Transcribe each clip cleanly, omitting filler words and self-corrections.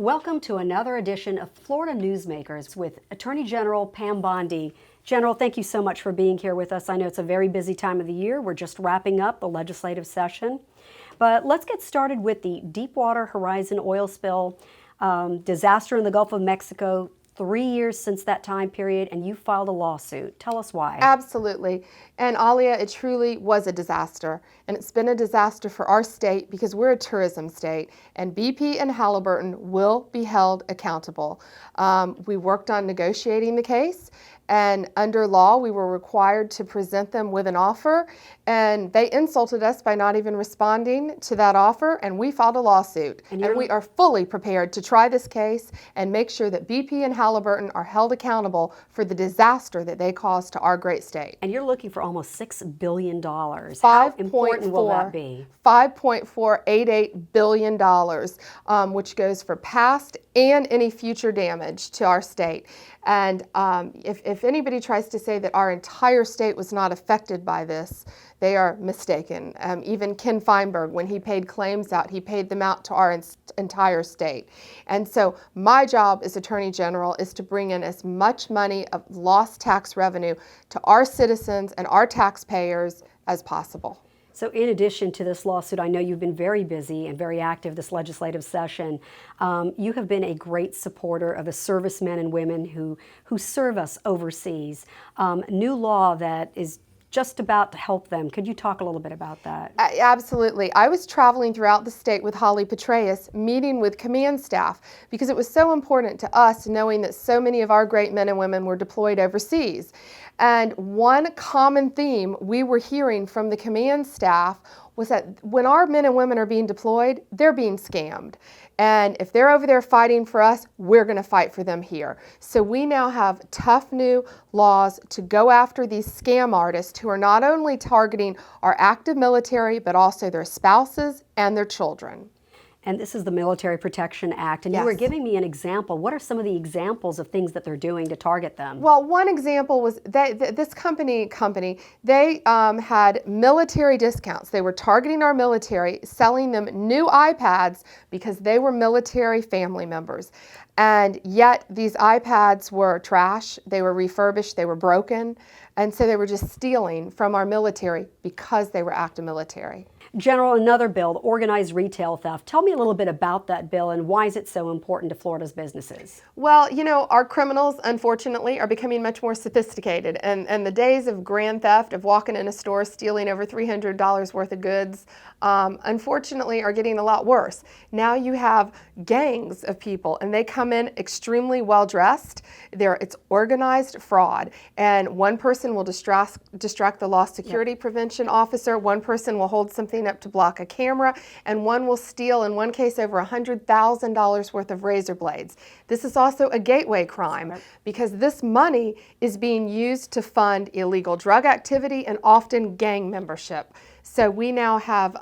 Welcome to another edition of Florida Newsmakers with Attorney General Pam Bondi. General, thank you so much for being here with us. I know it's a very busy time of the year. We're just wrapping up the legislative session. But let's get started with the Deepwater Horizon oil spill, disaster in the Gulf of Mexico. 3 years since that time period, and you filed a lawsuit. Tell us why. Absolutely. And Alia, it truly was a disaster. And it's been a disaster for our state because we're a tourism state, and BP and Halliburton will be held accountable. We worked on negotiating the case, and under law, we were required to present them with an offer, and they insulted us by not even responding to that offer, and we filed a lawsuit. And we are fully prepared to try this case and make sure that BP and Halliburton are held accountable for the disaster that they caused to our great state. And you're looking for almost $6 billion. How important will that be? $5.488 billion, which goes for past and any future damage to our state. And if anybody tries to say that our entire state was not affected by this, they are mistaken. Even Ken Feinberg, when he paid claims out, he paid them out to our entire state. And so my job as Attorney General is to bring in as much money of lost tax revenue to our citizens and our taxpayers as possible. So in addition to this lawsuit, I know you've been very busy and very active this legislative session. You have been a great supporter of the servicemen and women who serve us overseas. New law that is just about to help them. Could you talk a little bit about that? Absolutely. I was traveling throughout the state with Holly Petraeus, meeting with command staff, because it was so important to us knowing that so many of our great men and women were deployed overseas. And one common theme we were hearing from the command staff was that when our men and women are being deployed, they're being scammed. And if they're over there fighting for us, we're going to fight for them here. So we now have tough new laws to go after these scam artists who are not only targeting our active military, but also their spouses and their children. And this is the Military Protection Act, and Yes. You were giving me an example. What are some of the examples of things that they're doing to target them? Well, one example was this company, they had military discounts. They were targeting our military, selling them new iPads because they were military family members. And yet these iPads were trash, they were refurbished, they were broken, and so they were just stealing from our military because they were active military. General, another bill, organized retail theft. Tell me a little bit about that bill and why is it so important to Florida's businesses? Well, you know, our criminals, unfortunately, are becoming much more sophisticated. And the days of grand theft, of walking in a store, stealing over $300 worth of goods, unfortunately, are getting a lot worse. Now you have gangs of people, and they come in extremely well dressed. It's organized fraud. And one person will distract the lost security prevention officer, one person will hold something up to block a camera, and one will steal, in one case, over $100,000 worth of razor blades. This is also a gateway crime because this money is being used to fund illegal drug activity and often gang membership. So we now have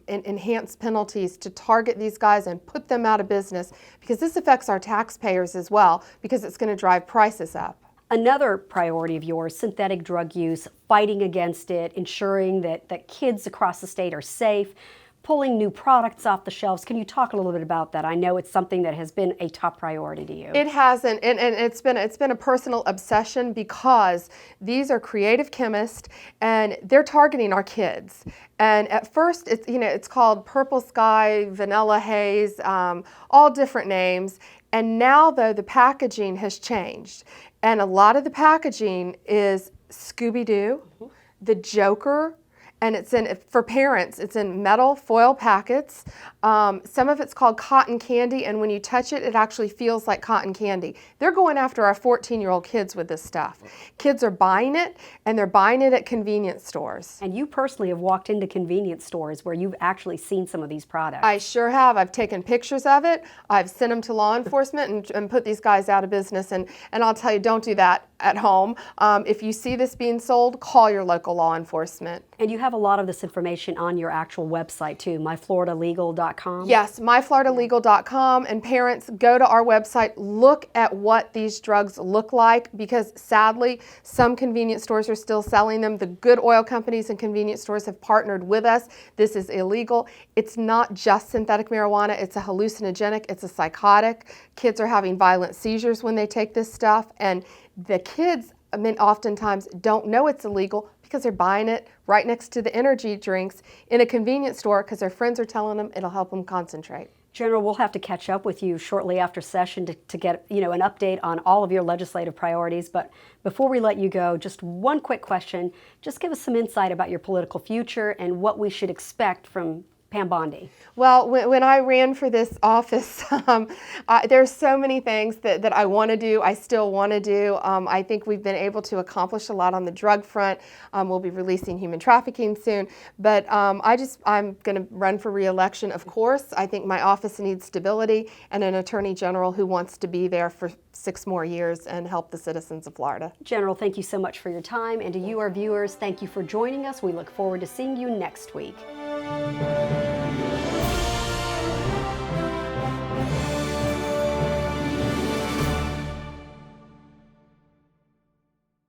enhanced penalties to target these guys and put them out of business because this affects our taxpayers as well because it's going to drive prices up. Another priority of yours, synthetic drug use, fighting against it, ensuring that kids across the state are safe, pulling new products off the shelves. Can you talk a little bit about that? I know it's something that has been a top priority to you. It hasn't, and it's been a personal obsession because these are creative chemists and they're targeting our kids. And at first, it's called Purple Sky, Vanilla Haze, all different names. And now, though, the packaging has changed. And a lot of the packaging is Scooby-Doo, the Joker, and for parents, it's in metal foil packets. Some of it's called cotton candy, and when you touch it, it actually feels like cotton candy. They're going after our 14-year-old kids with this stuff. Kids are buying it, and they're buying it at convenience stores. And you personally have walked into convenience stores where you've actually seen some of these products. I sure have. I've taken pictures of it. I've sent them to law enforcement and put these guys out of business. And I'll tell you, don't do that at home. If you see this being sold, call your local law enforcement. And you have a lot of this information on your actual website too, myfloridalegal.com. Yes, myfloridalegal.com, and parents, go to our website, look at what these drugs look like, because sadly some convenience stores are still selling them. The good oil companies and convenience stores have partnered with us. This is illegal. It's not just synthetic marijuana, it's a hallucinogenic, it's a psychotic. Kids are having violent seizures when they take this stuff, and the kids, I mean, oftentimes don't know it's illegal because they're buying it right next to the energy drinks in a convenience store because their friends are telling them it'll help them concentrate. General, we'll have to catch up with you shortly after session to get an update on all of your legislative priorities. But before we let you go, just one quick question. Just give us some insight about your political future and what we should expect from Pam Bondi. Well, when I ran for this office, there's so many things that I want to do, I still want to do. I think we've been able to accomplish a lot on the drug front. We'll be releasing human trafficking soon. But I'm going to run for re-election, of course. I think my office needs stability and an attorney general who wants to be there for 6 more years and help the citizens of Florida. General, thank you so much for your time. And to you, our viewers, thank you for joining us. We look forward to seeing you next week.